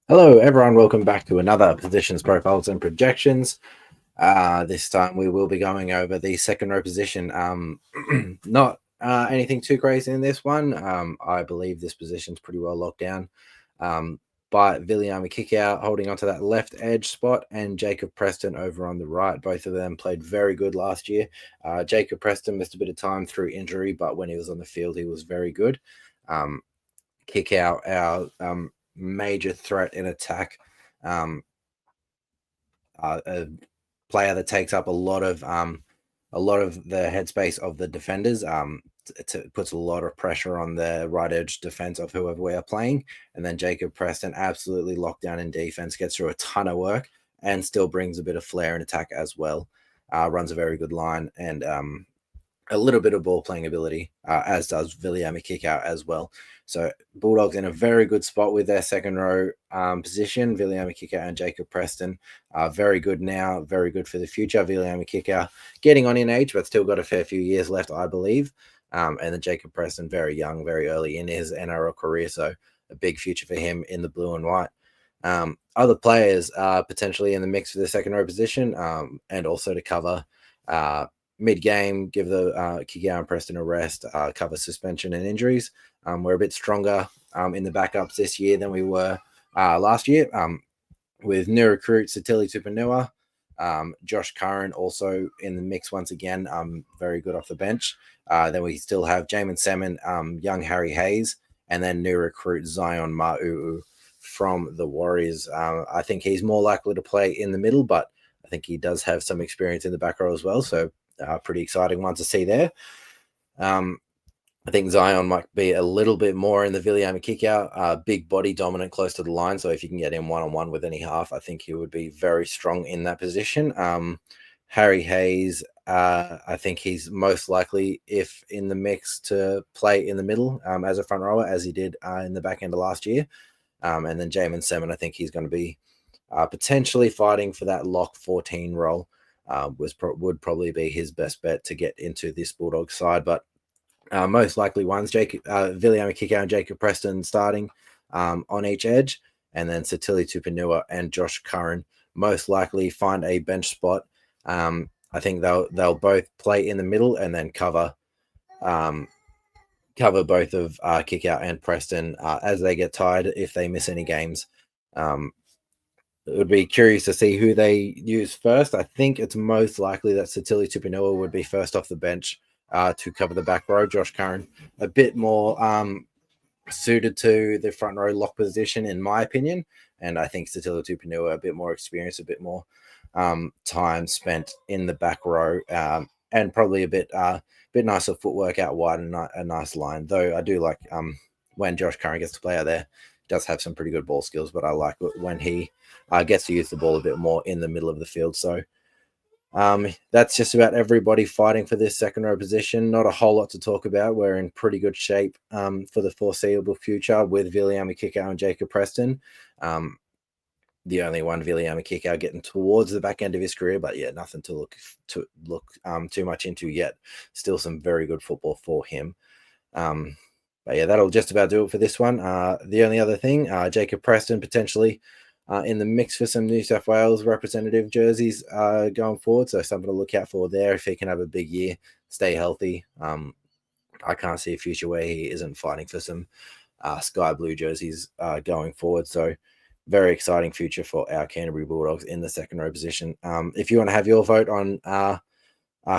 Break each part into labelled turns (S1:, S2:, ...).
S1: Hello, everyone. Welcome back to another positions, profiles, and projections. This time we will be going over the second row position. Not anything too crazy in this one. I believe this position's pretty well locked down. Um, but Viliami kick out, holding onto that left edge spot, and Jacob Preston over on the right. Both of them played very good last year. Jacob Preston missed a bit of time through injury, but when he was on the field, he was very good. Um, Kick out our major threat in attack. Um, a player that takes up a lot of the headspace of the defenders. Puts a lot of pressure on the right edge defense of whoever we are playing, and then Jacob Preston absolutely locked down in defense, gets through a ton of work, and still brings a bit of flair in attack as well. Runs a very good line and a little bit of ball playing ability, as does Viliami kick out as well. So Bulldogs in a very good spot with their second row position. Viliami kick out and Jacob Preston very good now, very good for the future. Viliami kick out getting on in age, but still got a fair few years left, I believe. And then Jacob Preston, very young, very early in his NRL career, so a big future for him in the blue and white. Other players potentially in the mix for the second row position, and also to cover mid-game, give the Kikau and Preston a rest, cover suspension and injuries. We're a bit stronger in the backups this year than we were last year, with new recruit Satili Tupanua. Josh Curran also in the mix once again, very good off the bench. Then we still have Jamin Salmon, young Harry Hayes, and then new recruit Zion Ma'uu from the Warriors. I think he's more likely to play in the middle, but I think he does have some experience in the back row as well. So pretty exciting one to see there. I think Zion might be a little bit more in the Viliami kick out, big body dominant close to the line. So if you can get him one-on-one with any half, I think he would be very strong in that position. Harry Hayes, I think he's most likely, if in the mix, to play in the middle as a front rower, as he did in the back end of last year. And then Jamin Salmon, I think he's going to be potentially fighting for that lock 14 role. Would probably be his best bet to get into this Bulldog side. But most likely ones, Viliami Kikau and Jacob Preston starting on each edge, and then Satili Tupanua and Josh Curran most likely find a bench spot. I think they'll both play in the middle and then cover both of Kickout and Preston as they get tired if they miss any games. It would be curious to see who they use first. I think it's most likely that Satili Tupanua would be first off the bench to cover the back row. Josh Curran, a bit more suited to the front row lock position, in my opinion. And I think Satili Tupanua, a bit more experience, a bit more time spent in the back row, and probably a bit nicer footwork out wide and a nice line. Though I do like when Josh Curran gets to play out there, does have some pretty good ball skills, but I like when he gets to use the ball a bit more in the middle of the field. So that's just about everybody fighting for this second row position. Not a whole lot to talk about. We're in pretty good shape for the foreseeable future with Viliami Kikau and Jacob Preston. The only one, Viliami Kikau, getting towards the back end of his career, but yeah, nothing to look too much into yet. Still some very good football for him. But yeah, that'll just about do it for this one. The only other thing, Jacob Preston potentially in the mix for some New South Wales representative jerseys going forward. So something to look out for there if he can have a big year, stay healthy. I can't see a future where he isn't fighting for some sky blue jerseys going forward. So very exciting future for our Canterbury Bulldogs in the second row position. If you want to have your vote on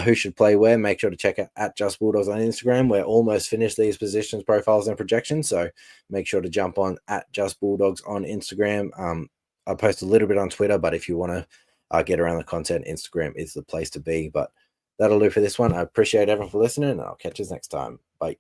S1: who should play where, make sure to check out at Just Bulldogs on Instagram. We're almost finished these positions, profiles, and projections. So make sure to jump on at Just Bulldogs on Instagram. I post a little bit on Twitter, but if you want to get around the content, Instagram is the place to be. But that'll do for this one. I appreciate everyone for listening, and I'll catch you next time.